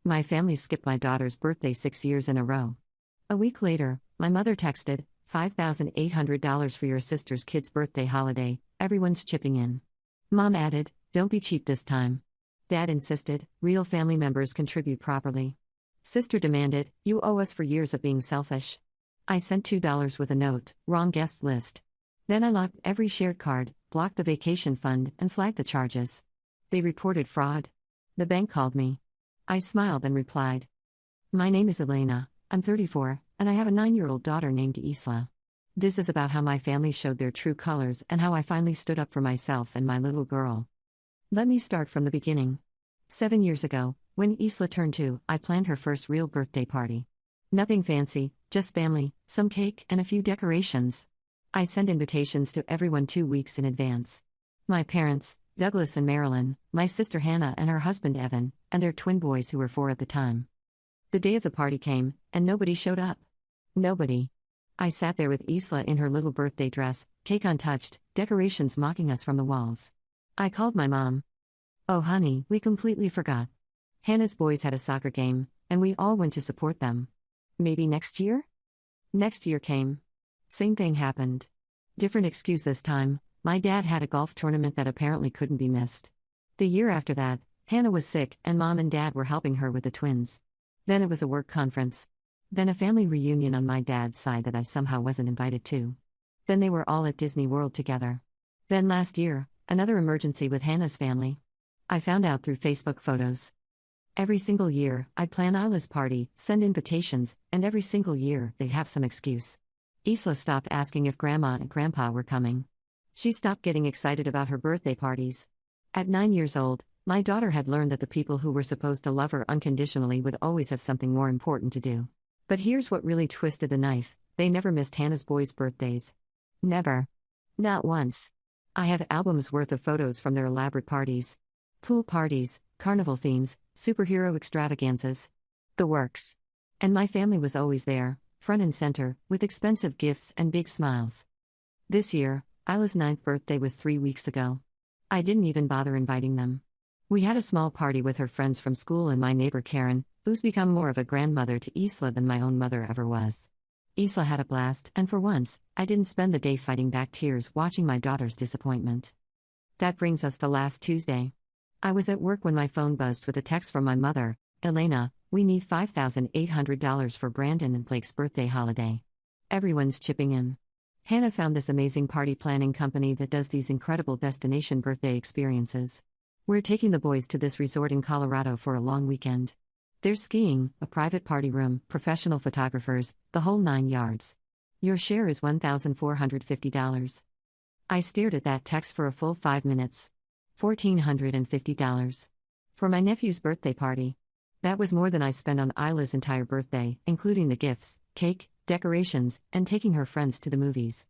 My family skipped my daughter's birthday 6 years in a row. A week later, my mother texted, $5,800 for your sister's kid's birthday holiday, everyone's chipping in. Mom added, don't be cheap this time. Dad insisted, real family members contribute properly. Sister demanded, you owe us for years of being selfish. I sent $2 with a note, wrong guest list. Then I locked every shared card, blocked the vacation fund, and flagged the charges. They reported fraud. The bank called me. I smiled and replied, my name is Elena, I'm 34, and I have a 9-year-old daughter named Isla. This is about how my family showed their true colors and how I finally stood up for myself and my little girl. Let me start from the beginning. 7 years ago, when Isla turned 2, I planned her first real birthday party. Nothing fancy, just family, some cake, and a few decorations. I sent invitations to everyone 2 weeks in advance. My parents, Douglas and Marilyn, my sister Hannah and her husband Evan, and their twin boys who were 4 at the time. The day of the party came, and nobody showed up. Nobody. I sat there with Isla in her little birthday dress, cake untouched, decorations mocking us from the walls. I called my mom. Oh honey, we completely forgot. Hannah's boys had a soccer game, and we all went to support them. Maybe next year? Next year came. Same thing happened. Different excuse this time, my dad had a golf tournament that apparently couldn't be missed. The year after that, Hannah was sick and mom and dad were helping her with the twins. Then it was a work conference. Then a family reunion on my dad's side that I somehow wasn't invited to. Then they were all at Disney World together. Then last year, another emergency with Hannah's family. I found out through Facebook photos. Every single year, I'd plan Isla's party, send invitations, and every single year, they'd have some excuse. Isla stopped asking if Grandma and Grandpa were coming. She stopped getting excited about her birthday parties. At 9 years old, my daughter had learned that the people who were supposed to love her unconditionally would always have something more important to do. But here's what really twisted the knife: they never missed Hannah's boys' birthdays. Never. Not once. I have albums worth of photos from their elaborate parties. Pool parties, carnival themes, superhero extravaganzas. The works. And my family was always there, front and center, with expensive gifts and big smiles. This year, Isla's 9th birthday was 3 weeks ago. I didn't even bother inviting them. We had a small party with her friends from school and my neighbor Karen, who's become more of a grandmother to Isla than my own mother ever was. Isla had a blast, and for once, I didn't spend the day fighting back tears watching my daughter's disappointment. That brings us to last Tuesday. I was at work when my phone buzzed with a text from my mother, Elena, we need $5,800 for Brandon and Blake's birthday holiday. Everyone's chipping in. Hannah found this amazing party planning company that does these incredible destination birthday experiences. We're taking the boys to this resort in Colorado for a long weekend. There's skiing, a private party room, professional photographers, the whole 9 yards. Your share is $1,450. I stared at that text for a full 5 minutes. $1,450. For my nephew's birthday party. That was more than I spent on Isla's entire birthday, including the gifts, cake, decorations, and taking her friends to the movies.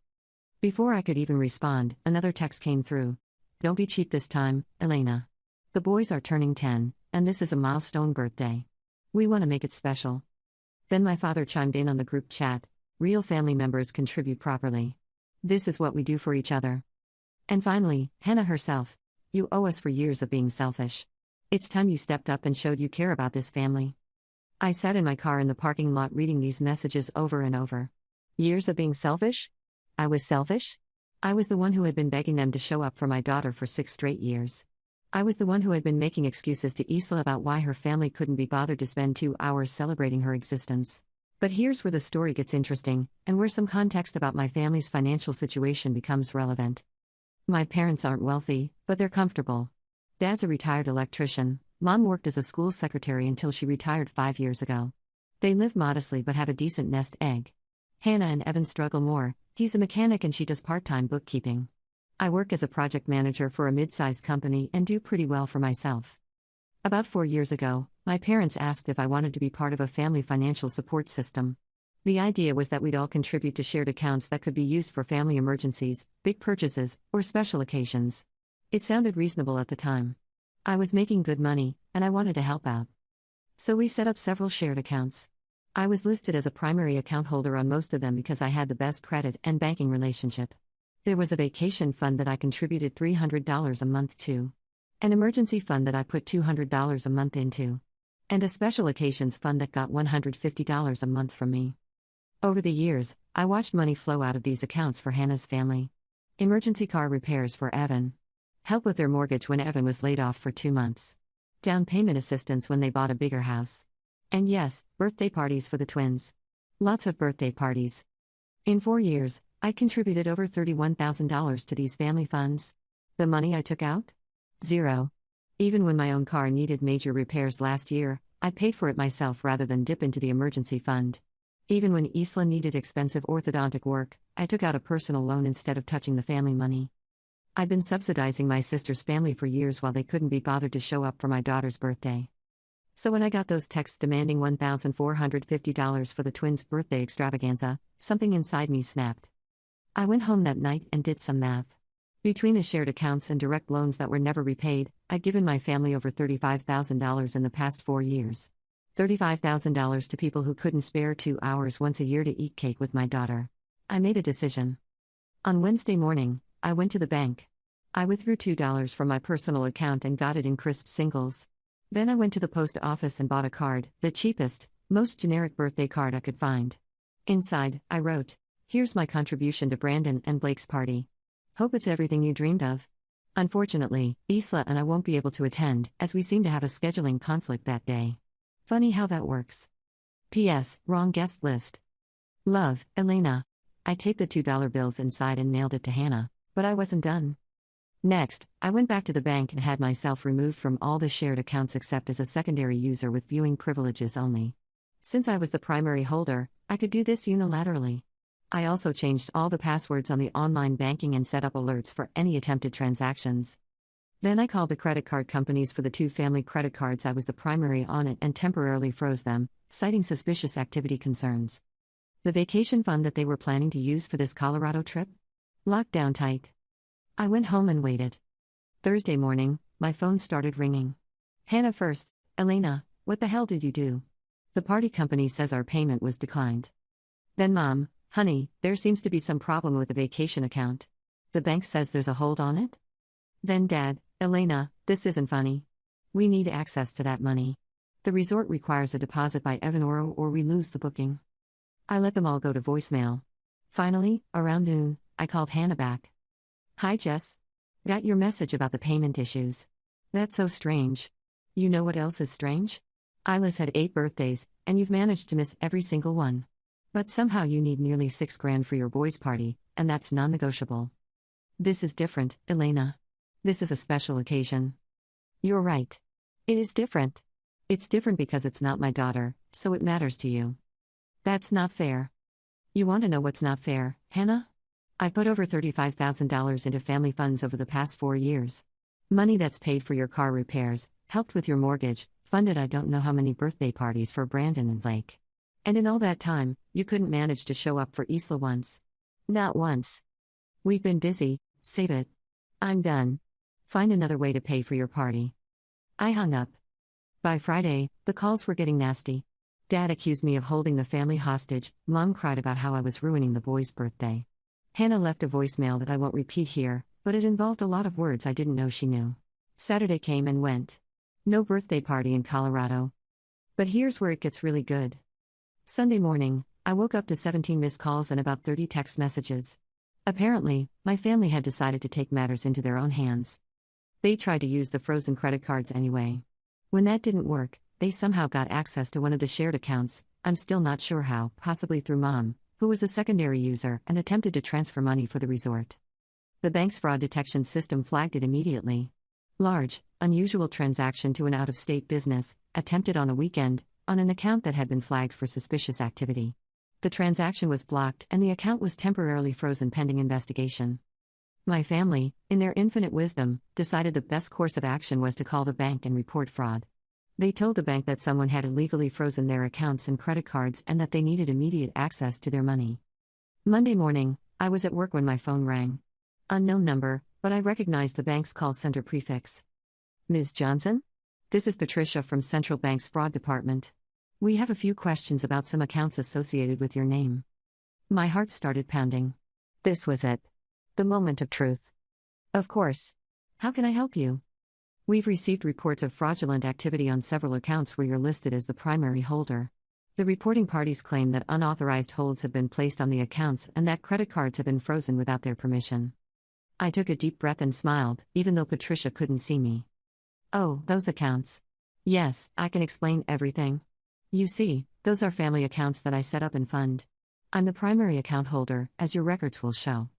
Before I could even respond, another text came through. Don't be cheap this time, Elena. The boys are turning 10, and this is a milestone birthday. We want to make it special. Then my father chimed in on the group chat. Real family members contribute properly. This is what we do for each other. And finally, Hannah herself. You owe us for years of being selfish. It's time you stepped up and showed you care about this family. I sat in my car in the parking lot reading these messages over and over. Years of being selfish? I was selfish? I was the one who had been begging them to show up for my daughter for 6 straight years. I was the one who had been making excuses to Isla about why her family couldn't be bothered to spend 2 hours celebrating her existence. But here's where the story gets interesting, and where some context about my family's financial situation becomes relevant. My parents aren't wealthy, but they're comfortable. Dad's a retired electrician, Mom worked as a school secretary until she retired 5 years ago. They live modestly but have a decent nest egg. Hannah and Evan struggle more. He's a mechanic and she does part-time bookkeeping. I work as a project manager for a mid-sized company and do pretty well for myself. About 4 years ago, my parents asked if I wanted to be part of a family financial support system. The idea was that we'd all contribute to shared accounts that could be used for family emergencies, big purchases, or special occasions. It sounded reasonable at the time. I was making good money, and I wanted to help out. So we set up several shared accounts. I was listed as a primary account holder on most of them because I had the best credit and banking relationship. There was a vacation fund that I contributed $300 a month to. An emergency fund that I put $200 a month into. and a special occasions fund that got $150 a month from me. Over the years, I watched money flow out of these accounts for Hannah's family. Emergency car repairs for Evan. Help with their mortgage when Evan was laid off for 2 months. Down payment assistance when they bought a bigger house. And yes, birthday parties for the twins. Lots of birthday parties. In 4 years, I contributed over $31,000 to these family funds. The money I took out? Zero. Even when my own car needed major repairs last year, I paid for it myself rather than dip into the emergency fund. Even when Isla needed expensive orthodontic work, I took out a personal loan instead of touching the family money. I've been subsidizing my sister's family for years while they couldn't be bothered to show up for my daughter's birthday. So when I got those texts demanding $1,450 for the twins' birthday extravaganza, something inside me snapped. I went home that night and did some math. Between the shared accounts and direct loans that were never repaid, I'd given my family over $35,000 in the past 4 years. $35,000 to people who couldn't spare 2 hours once a year to eat cake with my daughter. I made a decision. On Wednesday morning, I went to the bank. I withdrew $2 from my personal account and got it in crisp singles. Then I went to the post office and bought a card, the cheapest, most generic birthday card I could find. Inside, I wrote, "Here's my contribution to Brandon and Blake's party. Hope it's everything you dreamed of." Unfortunately, Isla and I won't be able to attend, as we seem to have a scheduling conflict that day. Funny how that works. P.S. Wrong guest list. Love, Elena. I taped the $2 bills inside and mailed it to Hannah, but I wasn't done. Next, I went back to the bank and had myself removed from all the shared accounts except as a secondary user with viewing privileges only. Since I was the primary holder, I could do this unilaterally. I also changed all the passwords on the online banking and set up alerts for any attempted transactions. Then I called the credit card companies for the 2 family credit cards I was the primary on it and temporarily froze them, citing suspicious activity concerns. The vacation fund that they were planning to use for this Colorado trip? Locked down tight. I went home and waited. Thursday morning, my phone started ringing. Hannah first. "Elena, what the hell did you do? The party company says our payment was declined." Then Mom, "Honey, there seems to be some problem with the vacation account. The bank says there's a hold on it." Then Dad, "Elena, this isn't funny. We need access to that money. The resort requires a deposit by Evan or we lose the booking." I let them all go to voicemail. Finally, around noon, I called Hannah back. "Hi Jess. Got your message about the payment issues. That's so strange. You know what else is strange? Isla's had 8 birthdays, and you've managed to miss every single one. But somehow you need nearly $6,000 for your boys' party, and that's non-negotiable. This is different, Elena. This is a special occasion." "You're right. It is different. It's different because it's not my daughter, so it matters to you." "That's not fair." "You want to know what's not fair, Hannah? I've put over $35,000 into family funds over the past 4 years. Money that's paid for your car repairs, helped with your mortgage, funded I don't know how many birthday parties for Brandon and Blake. And in all that time, you couldn't manage to show up for Isla once. Not once. We've been busy, save it. I'm done. Find another way to pay for your party." I hung up. By Friday, the calls were getting nasty. Dad accused me of holding the family hostage. Mom cried about how I was ruining the boy's birthday. Hannah left a voicemail that I won't repeat here, but it involved a lot of words I didn't know she knew. Saturday came and went. No birthday party in Colorado. But here's where it gets really good. Sunday morning, I woke up to 17 missed calls and about 30 text messages. Apparently, my family had decided to take matters into their own hands. They tried to use the frozen credit cards anyway. When that didn't work, they somehow got access to one of the shared accounts, I'm still not sure how, possibly through Mom, who was the secondary user, and attempted to transfer money for the resort. The bank's fraud detection system flagged it immediately. Large, unusual transaction to an out-of-state business, attempted on a weekend, on an account that had been flagged for suspicious activity. The transaction was blocked and the account was temporarily frozen pending investigation. My family, in their infinite wisdom, decided the best course of action was to call the bank and report fraud. They told the bank that someone had illegally frozen their accounts and credit cards and that they needed immediate access to their money. Monday morning, I was at work when my phone rang. Unknown number, but I recognized the bank's call center prefix. "Ms. Johnson? This is Patricia from Central Bank's Fraud Department. We have a few questions about some accounts associated with your name." My heart started pounding. This was it. The moment of truth. "Of course. How can I help you?" We've received reports of fraudulent activity on several accounts where you're listed as the primary holder. The reporting parties claim that unauthorized holds have been placed on the accounts and that credit cards have been frozen without their permission. I took a deep breath and smiled, even though Patricia couldn't see me. Oh, those accounts. Yes, I can explain everything. You see, those are family accounts that I set up and fund. I'm the primary account holder, as your records will show.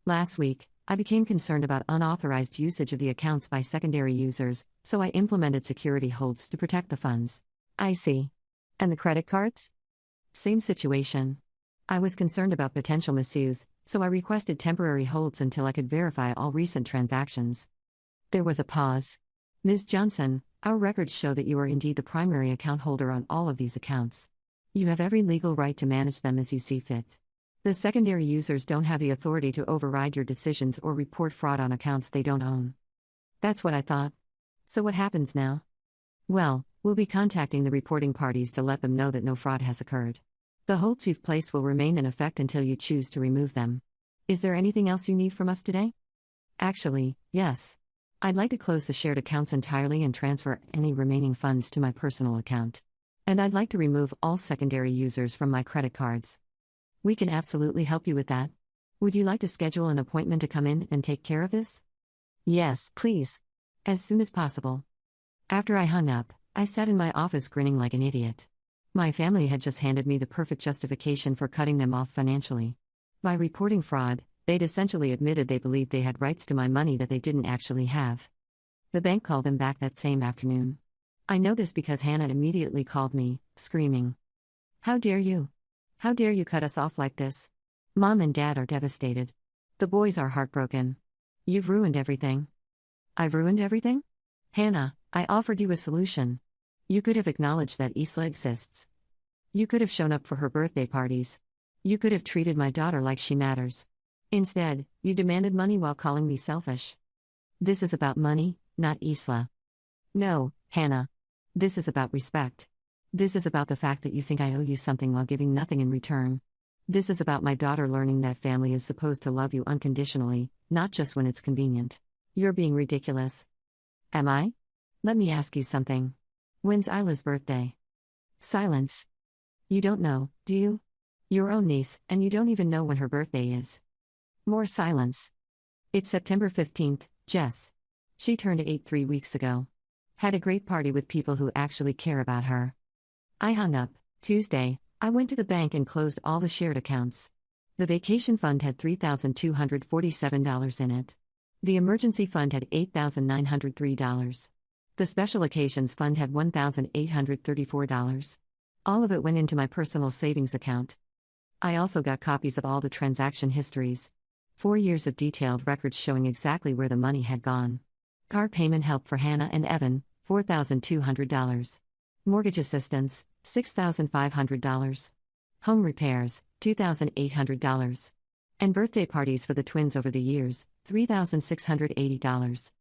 Last week, I became concerned about unauthorized usage of the accounts by secondary users, so I implemented security holds to protect the funds. I see. And the credit cards? Same situation. I was concerned about potential misuse, so I requested temporary holds until I could verify all recent transactions. There was a pause. Ms. Johnson, our records show that you are indeed the primary account holder on all of these accounts. You have every legal right to manage them as you see fit. The secondary users don't have the authority to override your decisions or report fraud on accounts they don't own. That's what I thought. So what happens now? Well, we'll be contacting the reporting parties to let them know that no fraud has occurred. The holds you've placed will remain in effect until you choose to remove them. Is there anything else you need from us today? Actually, yes. I'd like to close the shared accounts entirely and transfer any remaining funds to my personal account. And I'd like to remove all secondary users from my credit cards. We can absolutely help you with that. Would you like to schedule an appointment to come in and take care of this? Yes, please. As soon as possible. After I hung up, I sat in my office grinning like an idiot. My family had just handed me the perfect justification for cutting them off financially. By reporting fraud, they'd essentially admitted they believed they had rights to my money that they didn't actually have. The bank called them back that same afternoon. I know this because Hannah immediately called me, screaming. How dare you? How dare you cut us off like this? Mom and Dad are devastated. The boys are heartbroken. You've ruined everything. I've ruined everything? Hannah, I offered you a solution. You could have acknowledged that Isla exists. You could have shown up for her birthday parties. You could have treated my daughter like she matters. Instead, you demanded money while calling me selfish. This is about money, not Isla. No, Hannah. This is about respect. This is about the fact that you think I owe you something while giving nothing in return. This is about my daughter learning that family is supposed to love you unconditionally, not just when it's convenient. You're being ridiculous. Am I? Let me ask you something. When's Isla's birthday? Silence. You don't know, do you? Your own niece, and you don't even know when her birthday is. More silence. It's September 15th, Jess. She turned 8 3 weeks ago. Had a great party with people who actually care about her. I hung up. Tuesday, I went to the bank and closed all the shared accounts. The vacation fund had $3,247 in it. The emergency fund had $8,903. The special occasions fund had $1,834. All of it went into my personal savings account. I also got copies of all the transaction histories. 4 years of detailed records showing exactly where the money had gone. Car payment help for Hannah and Evan, $4,200. Mortgage assistance, $6,500. Home repairs, $2,800. And birthday parties for the twins over the years, $3,680.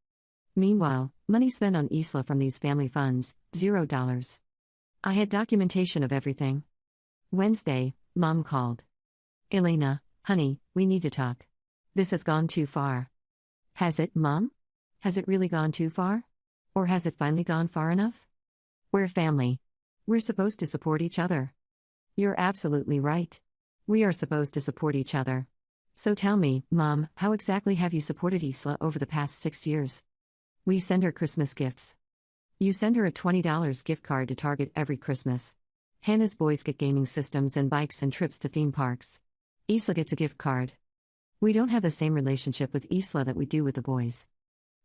Meanwhile, money spent on Isla from these family funds, $0. I had documentation of everything. Wednesday, Mom called. Elena, honey, we need to talk. This has gone too far. Has it, Mom? Has it really gone too far? Or has it finally gone far enough? We're family. We're supposed to support each other. You're absolutely right. We are supposed to support each other. So tell me, Mom, how exactly have you supported Isla over the past 6 years? We send her Christmas gifts. You send her a $20 gift card to Target every Christmas. Hannah's boys get gaming systems and bikes and trips to theme parks. Isla gets a gift card. We don't have the same relationship with Isla that we do with the boys.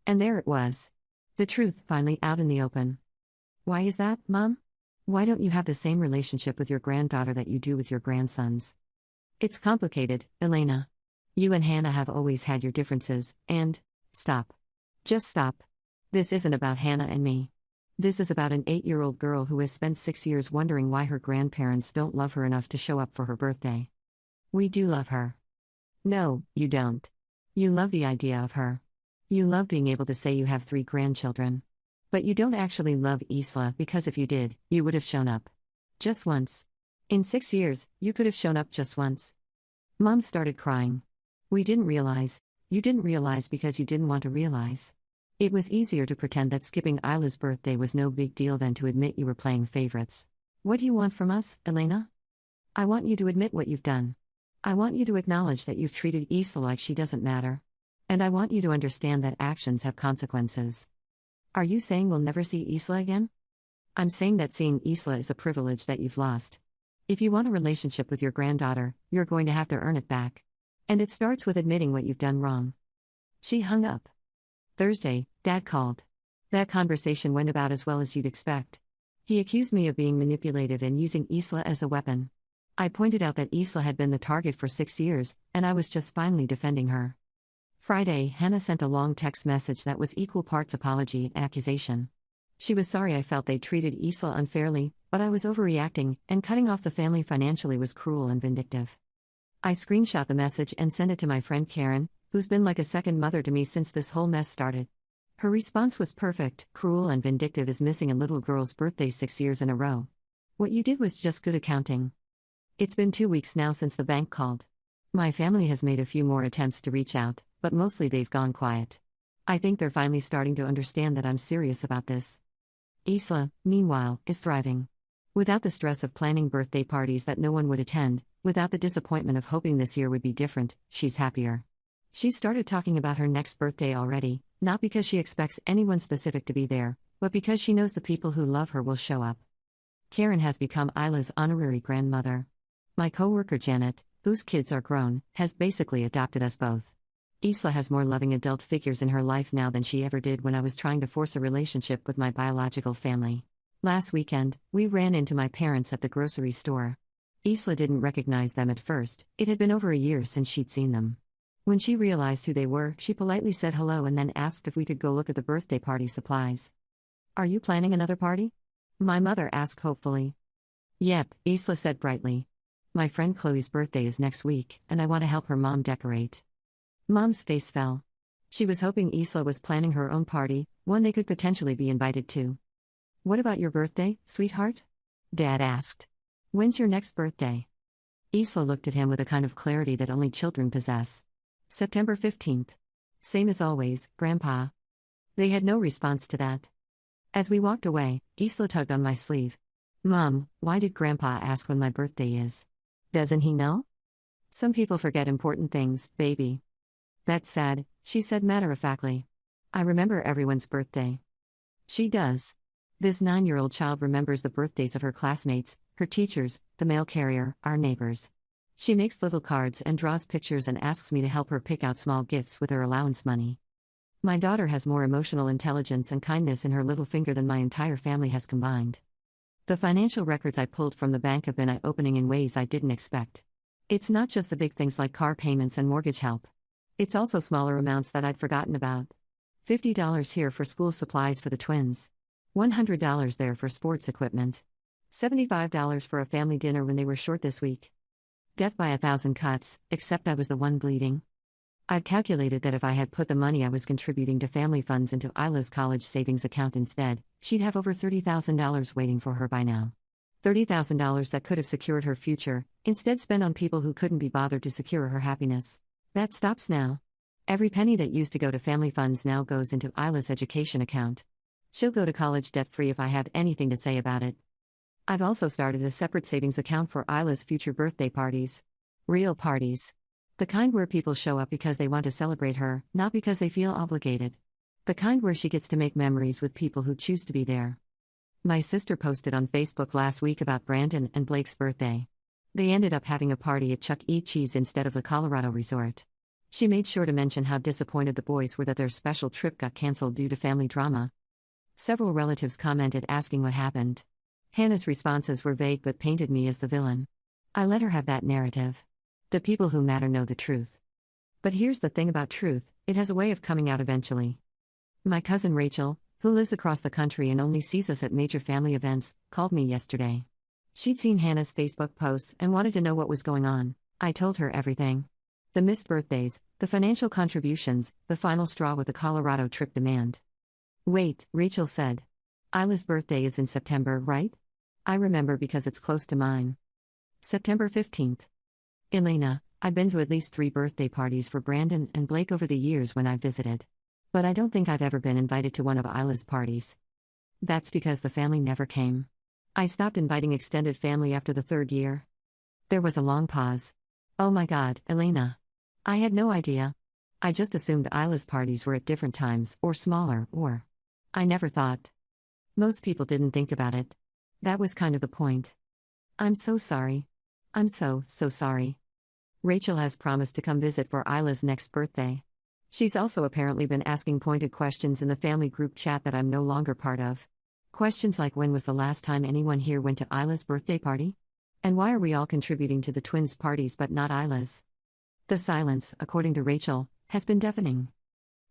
And there it was. The truth finally out in the open. Why is that, Mom? Why don't you have the same relationship with your granddaughter that you do with your grandsons? It's complicated, Elena. You and Hannah have always had your differences, and... Stop. Just stop. This isn't about Hannah and me. This is about an 8-year-old girl who has spent 6 years wondering why her grandparents don't love her enough to show up for her birthday. We do love her. No, you don't. You love the idea of her. You love being able to say you have 3 grandchildren. But you don't actually love Isla because if you did, you would have shown up. Just once. In 6 years, you could have shown up just once. Mom started crying. We didn't realize. You didn't realize because you didn't want to realize. It was easier to pretend that skipping Isla's birthday was no big deal than to admit you were playing favorites. What do you want from us, Elena? I want you to admit what you've done. I want you to acknowledge that you've treated Isla like she doesn't matter. And I want you to understand that actions have consequences. Are you saying we'll never see Isla again? I'm saying that seeing Isla is a privilege that you've lost. If you want a relationship with your granddaughter, you're going to have to earn it back. And it starts with admitting what you've done wrong. She hung up. Thursday, Dad called. That conversation went about as well as you'd expect. He accused me of being manipulative and using Isla as a weapon. I pointed out that Isla had been the target for 6 years, and I was just finally defending her. Friday, Hannah sent a long text message that was equal parts apology and accusation. She was sorry I felt they treated Isla unfairly, but I was overreacting, and cutting off the family financially was cruel and vindictive. I screenshot the message and sent it to my friend Karen, who's been like a second mother to me since this whole mess started. Her response was perfect: cruel and vindictive is missing a little girl's birthday 6 years in a row. What you did was just good accounting. It's been 2 weeks now since the bank called. My family has made a few more attempts to reach out, but mostly they've gone quiet. I think they're finally starting to understand that I'm serious about this. Isla, meanwhile, is thriving. Without the stress of planning birthday parties that no one would attend, without the disappointment of hoping this year would be different, she's happier. She's started talking about her next birthday already, not because she expects anyone specific to be there, but because she knows the people who love her will show up. Karen has become Isla's honorary grandmother. My coworker Janet, whose kids are grown, has basically adopted us both. Isla has more loving adult figures in her life now than she ever did when I was trying to force a relationship with my biological family. Last weekend, we ran into my parents at the grocery store. Isla didn't recognize them at first. It had been over a year since she'd seen them. When she realized who they were, she politely said hello and then asked if we could go look at the birthday party supplies. Are you planning another party? My mother asked hopefully. Yep, Isla said brightly. My friend Chloe's birthday is next week, and I want to help her mom decorate. Mom's face fell. She was hoping Isla was planning her own party, one they could potentially be invited to. What about your birthday, sweetheart? Dad asked. When's your next birthday? Isla looked at him with a kind of clarity that only children possess. September 15th. Same as always, Grandpa. They had no response to that. As we walked away, Isla tugged on my sleeve. Mom, why did Grandpa ask when my birthday is? Doesn't he know? Some people forget important things, baby. That's sad, she said matter-of-factly. I remember everyone's birthday. She does. This 9-year-old child remembers the birthdays of her classmates, her teachers, the mail carrier, our neighbors. She makes little cards and draws pictures and asks me to help her pick out small gifts with her allowance money. My daughter has more emotional intelligence and kindness in her little finger than my entire family has combined. The financial records I pulled from the bank have been eye-opening in ways I didn't expect. It's not just the big things like car payments and mortgage help. It's also smaller amounts that I'd forgotten about. $50 here for school supplies for the twins. $100 there for sports equipment. $75 for a family dinner when they were short this week. Death by 1,000 cuts, except I was the one bleeding. I'd calculated that if I had put the money I was contributing to family funds into Isla's college savings account instead, she'd have over $30,000 waiting for her by now. $30,000 that could have secured her future, instead spent on people who couldn't be bothered to secure her happiness. That stops now. Every penny that used to go to family funds now goes into Isla's education account. She'll go to college debt-free if I have anything to say about it. I've also started a separate savings account for Isla's future birthday parties. Real parties. The kind where people show up because they want to celebrate her, not because they feel obligated. The kind where she gets to make memories with people who choose to be there. My sister posted on Facebook last week about Brandon and Blake's birthday. They ended up having a party at Chuck E. Cheese instead of the Colorado resort. She made sure to mention how disappointed the boys were that their special trip got canceled due to family drama. Several relatives commented asking what happened. Hannah's responses were vague but painted me as the villain. I let her have that narrative. The people who matter know the truth. But here's the thing about truth, it has a way of coming out eventually. My cousin Rachel, who lives across the country and only sees us at major family events, called me yesterday. She'd seen Hannah's Facebook posts and wanted to know what was going on. I told her everything. The missed birthdays, the financial contributions, the final straw with the Colorado trip demand. Wait, Rachel said. Isla's birthday is in September, right? I remember because it's close to mine. September 15th. Elena, I've been to at least 3 birthday parties for Brandon and Blake over the years when I've visited. But I don't think I've ever been invited to one of Isla's parties. That's because the family never came. I stopped inviting extended family after the third year. There was a long pause. Oh my God, Elena. I had no idea. I just assumed Isla's parties were at different times, or smaller, or. I never thought. Most people didn't think about it. That was kind of the point. I'm so sorry. I'm so sorry. Rachel has promised to come visit for Isla's next birthday. She's also apparently been asking pointed questions in the family group chat that I'm no longer part of. Questions like, when was the last time anyone here went to Isla's birthday party? And why are we all contributing to the twins' parties but not Isla's? The silence, according to Rachel, has been deafening.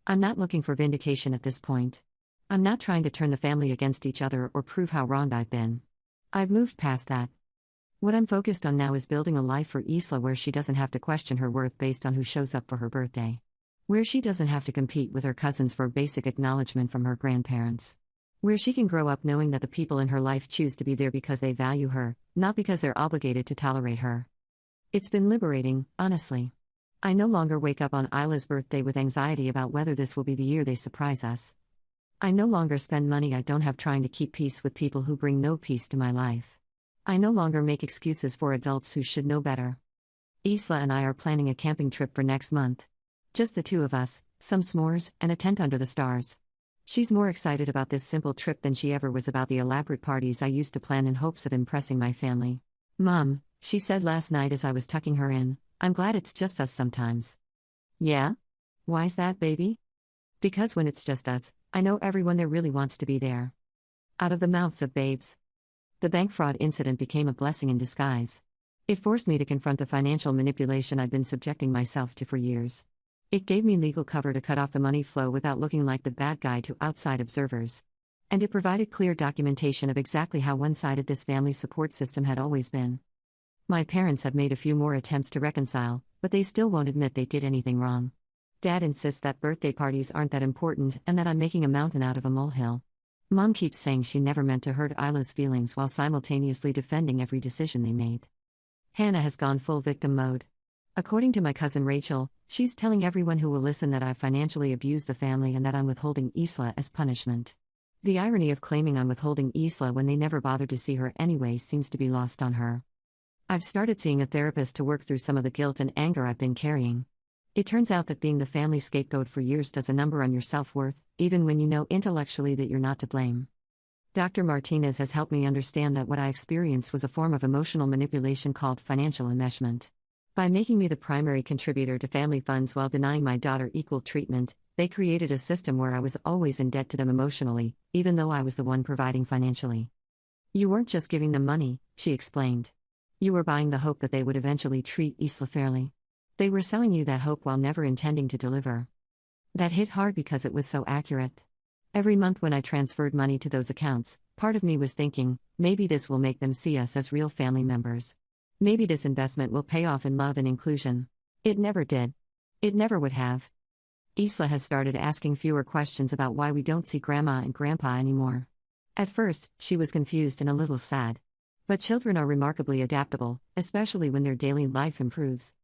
I'm not looking for vindication at this point. I'm not trying to turn the family against each other or prove how wronged I've been. I've moved past that. What I'm focused on now is building a life for Isla where she doesn't have to question her worth based on who shows up for her birthday. Where she doesn't have to compete with her cousins for basic acknowledgement from her grandparents. Where she can grow up knowing that the people in her life choose to be there because they value her, not because they're obligated to tolerate her. It's been liberating, honestly. I no longer wake up on Isla's birthday with anxiety about whether this will be the year they surprise us. I no longer spend money I don't have trying to keep peace with people who bring no peace to my life. I no longer make excuses for adults who should know better. Isla and I are planning a camping trip for next month. Just the two of us, some s'mores, and a tent under the stars. She's more excited about this simple trip than she ever was about the elaborate parties I used to plan in hopes of impressing my family. Mom, she said last night as I was tucking her in, I'm glad it's just us sometimes. Yeah? Why's that, baby? Because when it's just us, I know everyone there really wants to be there. Out of the mouths of babes. The bank fraud incident became a blessing in disguise. It forced me to confront the financial manipulation I'd been subjecting myself to for years. It gave me legal cover to cut off the money flow without looking like the bad guy to outside observers. And it provided clear documentation of exactly how one-sided this family support system had always been. My parents have made a few more attempts to reconcile, but they still won't admit they did anything wrong. Dad insists that birthday parties aren't that important and that I'm making a mountain out of a molehill. Mom keeps saying she never meant to hurt Isla's feelings while simultaneously defending every decision they made. Hannah has gone full victim mode. According to my cousin Rachel, she's telling everyone who will listen that I've financially abused the family and that I'm withholding Isla as punishment. The irony of claiming I'm withholding Isla when they never bothered to see her anyway seems to be lost on her. I've started seeing a therapist to work through some of the guilt and anger I've been carrying. It turns out that being the family scapegoat for years does a number on your self-worth, even when you know intellectually that you're not to blame. Dr. Martinez has helped me understand that what I experienced was a form of emotional manipulation called financial enmeshment. By making me the primary contributor to family funds while denying my daughter equal treatment, they created a system where I was always in debt to them emotionally, even though I was the one providing financially. You weren't just giving them money, she explained. You were buying the hope that they would eventually treat Isla fairly. They were selling you that hope while never intending to deliver. That hit hard because it was so accurate. Every month when I transferred money to those accounts, part of me was thinking, maybe this will make them see us as real family members. Maybe this investment will pay off in love and inclusion. It never did. It never would have. Isla has started asking fewer questions about why we don't see Grandma and Grandpa anymore. At first, she was confused and a little sad. But children are remarkably adaptable, especially when their daily life improves.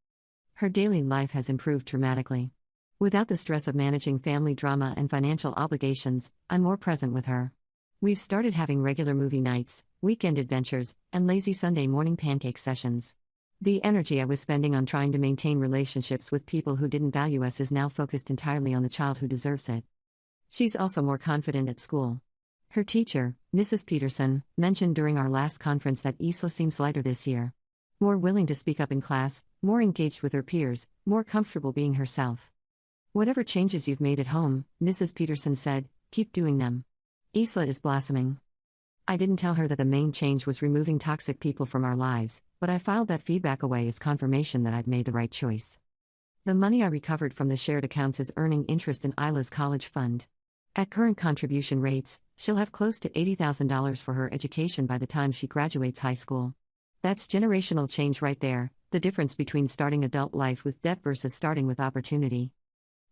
Her daily life has improved dramatically. Without the stress of managing family drama and financial obligations, I'm more present with her. We've started having regular movie nights, weekend adventures, and lazy Sunday morning pancake sessions. The energy I was spending on trying to maintain relationships with people who didn't value us is now focused entirely on the child who deserves it. She's also more confident at school. Her teacher, Mrs. Peterson, mentioned during our last conference that Isla seems lighter this year. More willing to speak up in class, more engaged with her peers, more comfortable being herself. Whatever changes you've made at home, Mrs. Peterson said, keep doing them. Isla is blossoming. I didn't tell her that the main change was removing toxic people from our lives, but I filed that feedback away as confirmation that I'd made the right choice. The money I recovered from the shared accounts is earning interest in Isla's college fund. At current contribution rates, she'll have close to $80,000 for her education by the time she graduates high school. That's generational change right there, the difference between starting adult life with debt versus starting with opportunity.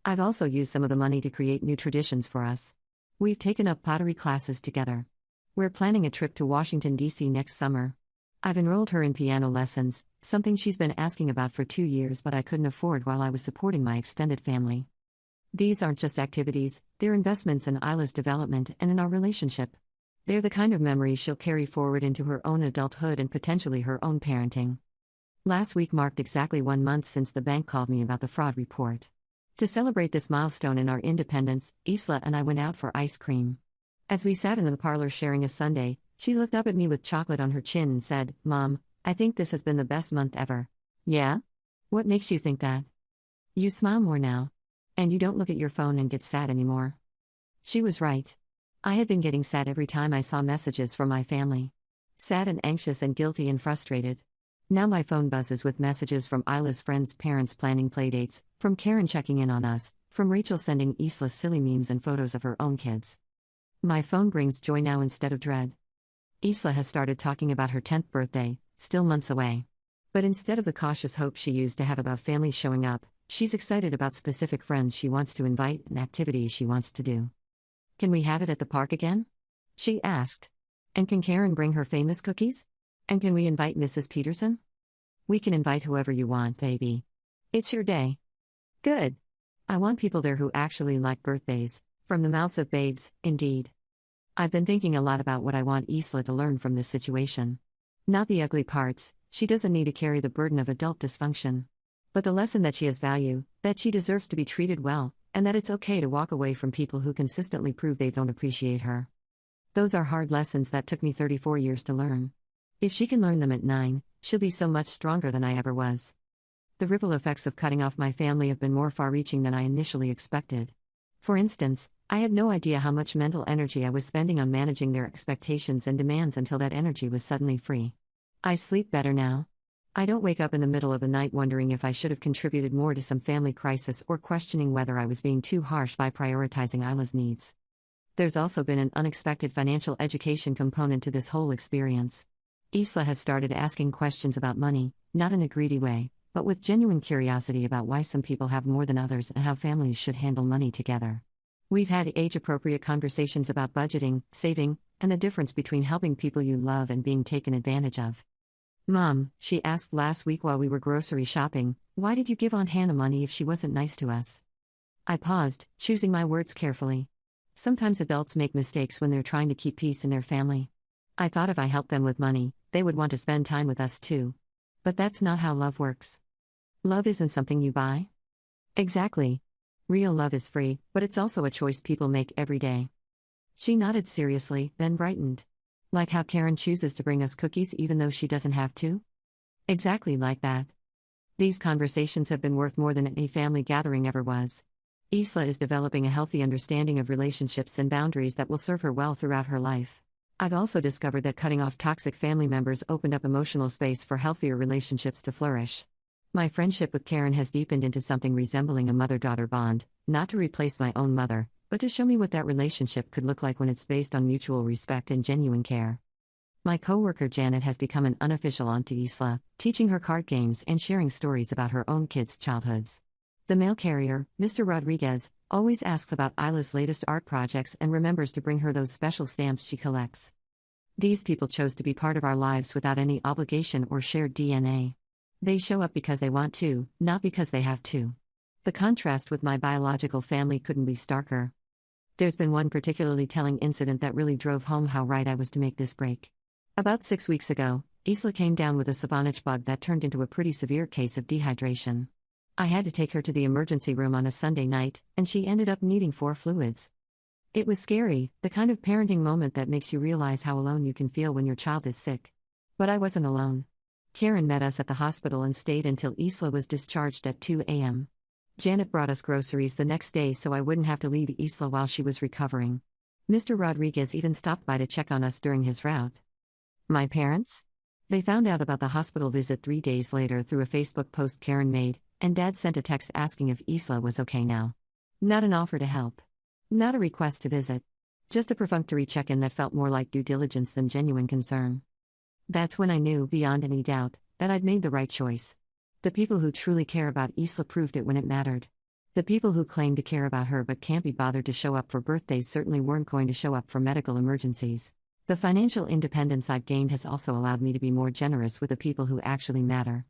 I've also used some of the money to create new traditions for us. We've taken up pottery classes together. We're planning a trip to Washington, D.C. next summer. I've enrolled her in piano lessons, something she's been asking about for 2 years but I couldn't afford while I was supporting my extended family. These aren't just activities, they're investments in Isla's development and in our relationship. They're the kind of memories she'll carry forward into her own adulthood and potentially her own parenting. Last week marked exactly 1 month since the bank called me about the fraud report. To celebrate this milestone in our independence, Isla and I went out for ice cream. As we sat in the parlor sharing a sundae, she looked up at me with chocolate on her chin and said, "Mom, I think this has been the best month ever." "Yeah? What makes you think that?" "You smile more now. And you don't look at your phone and get sad anymore." She was right. I had been getting sad every time I saw messages from my family. Sad and anxious and guilty and frustrated. Now my phone buzzes with messages from Isla's friends' parents planning playdates, from Karen checking in on us, from Rachel sending Isla silly memes and photos of her own kids. My phone brings joy now instead of dread. Isla has started talking about her 10th birthday, still months away. But instead of the cautious hope she used to have about families showing up, she's excited about specific friends she wants to invite and activities she wants to do. "Can we have it at the park again?" she asked. "And can Karen bring her famous cookies? And can we invite Mrs. Peterson?" "We can invite whoever you want, baby. It's your day." "Good. I want people there who actually like birthdays," from the mouths of babes, indeed. I've been thinking a lot about what I want Isla to learn from this situation. Not the ugly parts, she doesn't need to carry the burden of adult dysfunction. But the lesson that she has value, that she deserves to be treated well, and that it's okay to walk away from people who consistently prove they don't appreciate her. Those are hard lessons that took me 34 years to learn. If she can learn them at 9, she'll be so much stronger than I ever was. The ripple effects of cutting off my family have been more far-reaching than I initially expected. For instance, I had no idea how much mental energy I was spending on managing their expectations and demands until that energy was suddenly free. I sleep better now. I don't wake up in the middle of the night wondering if I should have contributed more to some family crisis or questioning whether I was being too harsh by prioritizing Isla's needs. There's also been an unexpected financial education component to this whole experience. Isla has started asking questions about money, not in a greedy way, but with genuine curiosity about why some people have more than others and how families should handle money together. We've had age-appropriate conversations about budgeting, saving, and the difference between helping people you love and being taken advantage of. "Mom," she asked last week while we were grocery shopping, "why did you give Aunt Hannah money if she wasn't nice to us?" I paused, choosing my words carefully. Sometimes adults make mistakes when they're trying to keep peace in their family. I thought if I helped them with money, they would want to spend time with us too. But that's not how love works. Love isn't something you buy. Exactly. Real love is free, but it's also a choice people make every day. She nodded seriously, then brightened. Like how Karen chooses to bring us cookies even though she doesn't have to? Exactly like that. These conversations have been worth more than any family gathering ever was. Isla is developing a healthy understanding of relationships and boundaries that will serve her well throughout her life. I've also discovered that cutting off toxic family members opened up emotional space for healthier relationships to flourish. My friendship with Karen has deepened into something resembling a mother-daughter bond, not to replace my own mother, but to show me what that relationship could look like when it's based on mutual respect and genuine care. My coworker Janet has become an unofficial aunt to Isla, teaching her card games and sharing stories about her own kids' childhoods. The mail carrier, Mr. Rodriguez, always asks about Isla's latest art projects and remembers to bring her those special stamps she collects. These people chose to be part of our lives without any obligation or shared DNA. They show up because they want to, not because they have to. The contrast with my biological family couldn't be starker. There's been one particularly telling incident that really drove home how right I was to make this break. About 6 weeks ago, Isla came down with a Savanich bug that turned into a pretty severe case of dehydration. I had to take her to the emergency room on a Sunday night, and she ended up needing 4 fluids. It was scary, the kind of parenting moment that makes you realize how alone you can feel when your child is sick. But I wasn't alone. Karen met us at the hospital and stayed until Isla was discharged at 2 a.m. Janet brought us groceries the next day so I wouldn't have to leave Isla while she was recovering. Mr. Rodriguez even stopped by to check on us during his route. My parents? They found out about the hospital visit 3 days later through a Facebook post Karen made, and Dad sent a text asking if Isla was okay now. Not an offer to help. Not a request to visit. Just a perfunctory check-in that felt more like due diligence than genuine concern. That's when I knew, beyond any doubt, that I'd made the right choice. The people who truly care about Isla proved it when it mattered. The people who claim to care about her but can't be bothered to show up for birthdays certainly weren't going to show up for medical emergencies. The financial independence I've gained has also allowed me to be more generous with the people who actually matter.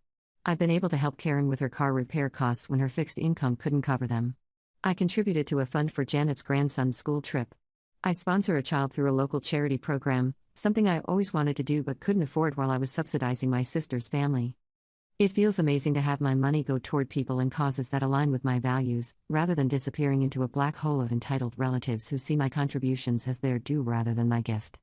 I've been able to help Karen with her car repair costs when her fixed income couldn't cover them. I contributed to a fund for Janet's grandson's school trip. I sponsor a child through a local charity program, something I always wanted to do but couldn't afford while I was subsidizing my sister's family. It feels amazing to have my money go toward people and causes that align with my values, rather than disappearing into a black hole of entitled relatives who see my contributions as their due rather than my gift.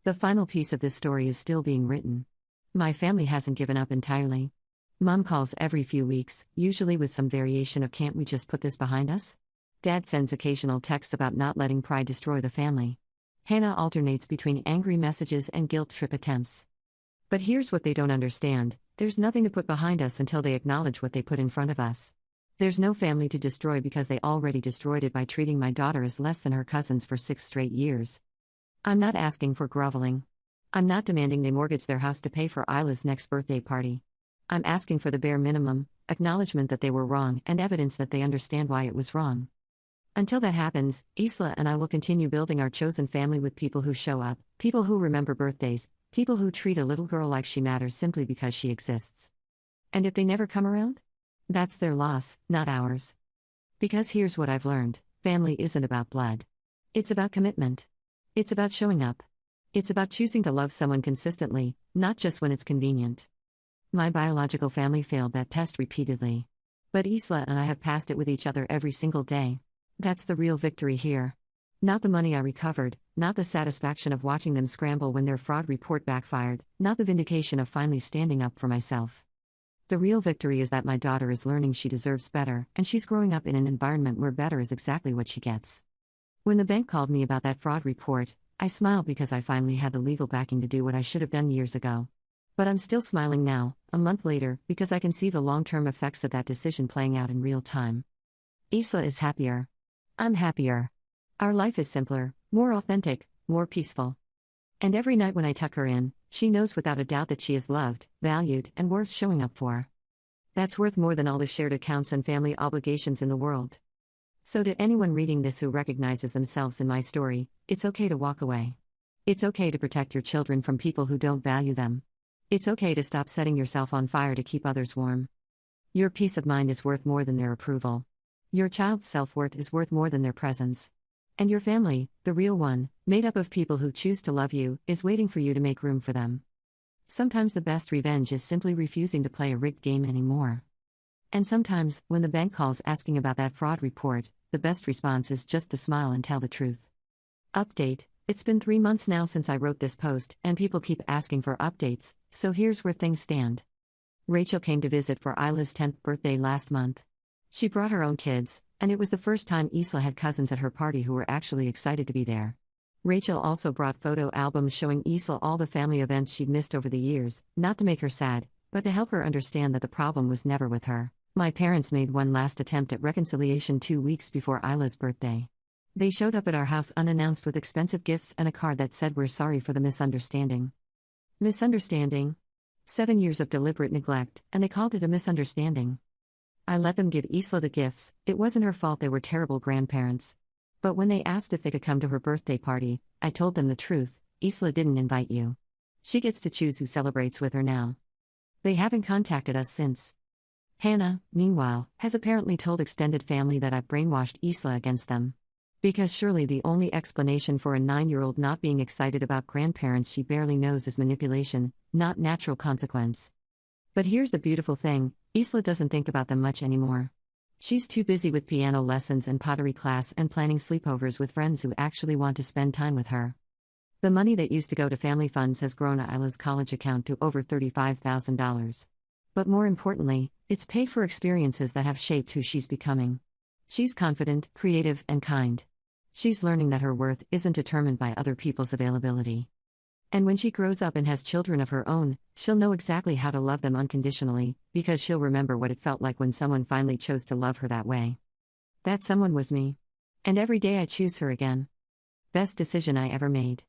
The final piece of this story is still being written. My family hasn't given up entirely. Mom calls every few weeks, usually with some variation of "can't we just put this behind us?" Dad sends occasional texts about not letting pride destroy the family. Hannah alternates between angry messages and guilt trip attempts. But here's what they don't understand: there's nothing to put behind us until they acknowledge what they put in front of us. There's no family to destroy because they already destroyed it by treating my daughter as less than her cousins for 6 straight years. I'm not asking for groveling. I'm not demanding they mortgage their house to pay for Isla's next birthday party. I'm asking for the bare minimum: acknowledgement that they were wrong and evidence that they understand why it was wrong. Until that happens, Isla and I will continue building our chosen family with people who show up, people who remember birthdays, people who treat a little girl like she matters simply because she exists. And if they never come around? That's their loss, not ours. Because here's what I've learned: family isn't about blood. It's about commitment. It's about showing up. It's about choosing to love someone consistently, not just when it's convenient. My biological family failed that test repeatedly. But Isla and I have passed it with each other every single day. That's the real victory here. Not the money I recovered, not the satisfaction of watching them scramble when their fraud report backfired, not the vindication of finally standing up for myself. The real victory is that my daughter is learning she deserves better, and she's growing up in an environment where better is exactly what she gets. When the bank called me about that fraud report, I smiled because I finally had the legal backing to do what I should have done years ago. But I'm still smiling now, a month later, because I can see the long-term effects of that decision playing out in real time. Isla is happier. I'm happier. Our life is simpler, more authentic, more peaceful. And every night when I tuck her in, she knows without a doubt that she is loved, valued, and worth showing up for. That's worth more than all the shared accounts and family obligations in the world. So to anyone reading this who recognizes themselves in my story, it's okay to walk away. It's okay to protect your children from people who don't value them. It's okay to stop setting yourself on fire to keep others warm. Your peace of mind is worth more than their approval. Your child's self-worth is worth more than their presence. And your family, the real one, made up of people who choose to love you, is waiting for you to make room for them. Sometimes the best revenge is simply refusing to play a rigged game anymore. And sometimes, when the bank calls asking about that fraud report, the best response is just to smile and tell the truth. Update: it's been 3 months now since I wrote this post, and people keep asking for updates, so here's where things stand. Rachel came to visit for Isla's 10th birthday last month. She brought her own kids, and it was the first time Isla had cousins at her party who were actually excited to be there. Rachel also brought photo albums showing Isla all the family events she'd missed over the years, not to make her sad, but to help her understand that the problem was never with her. My parents made one last attempt at reconciliation 2 weeks before Isla's birthday. They showed up at our house unannounced with expensive gifts and a card that said "We're sorry for the misunderstanding." Misunderstanding? 7 years of deliberate neglect, and they called it a misunderstanding. I let them give Isla the gifts. It wasn't her fault they were terrible grandparents. But when they asked if they could come to her birthday party, I told them the truth: Isla didn't invite you. She gets to choose who celebrates with her now. They haven't contacted us since. Hannah, meanwhile, has apparently told extended family that I've brainwashed Isla against them. Because surely the only explanation for a 9-year-old not being excited about grandparents she barely knows is manipulation, not natural consequence. But here's the beautiful thing: Isla doesn't think about them much anymore. She's too busy with piano lessons and pottery class and planning sleepovers with friends who actually want to spend time with her. The money that used to go to family funds has grown Isla's college account to over $35,000. But more importantly, it's paid for experiences that have shaped who she's becoming. She's confident, creative, and kind. She's learning that her worth isn't determined by other people's availability. And when she grows up and has children of her own, she'll know exactly how to love them unconditionally, because she'll remember what it felt like when someone finally chose to love her that way. That someone was me. And every day I choose her again. Best decision I ever made.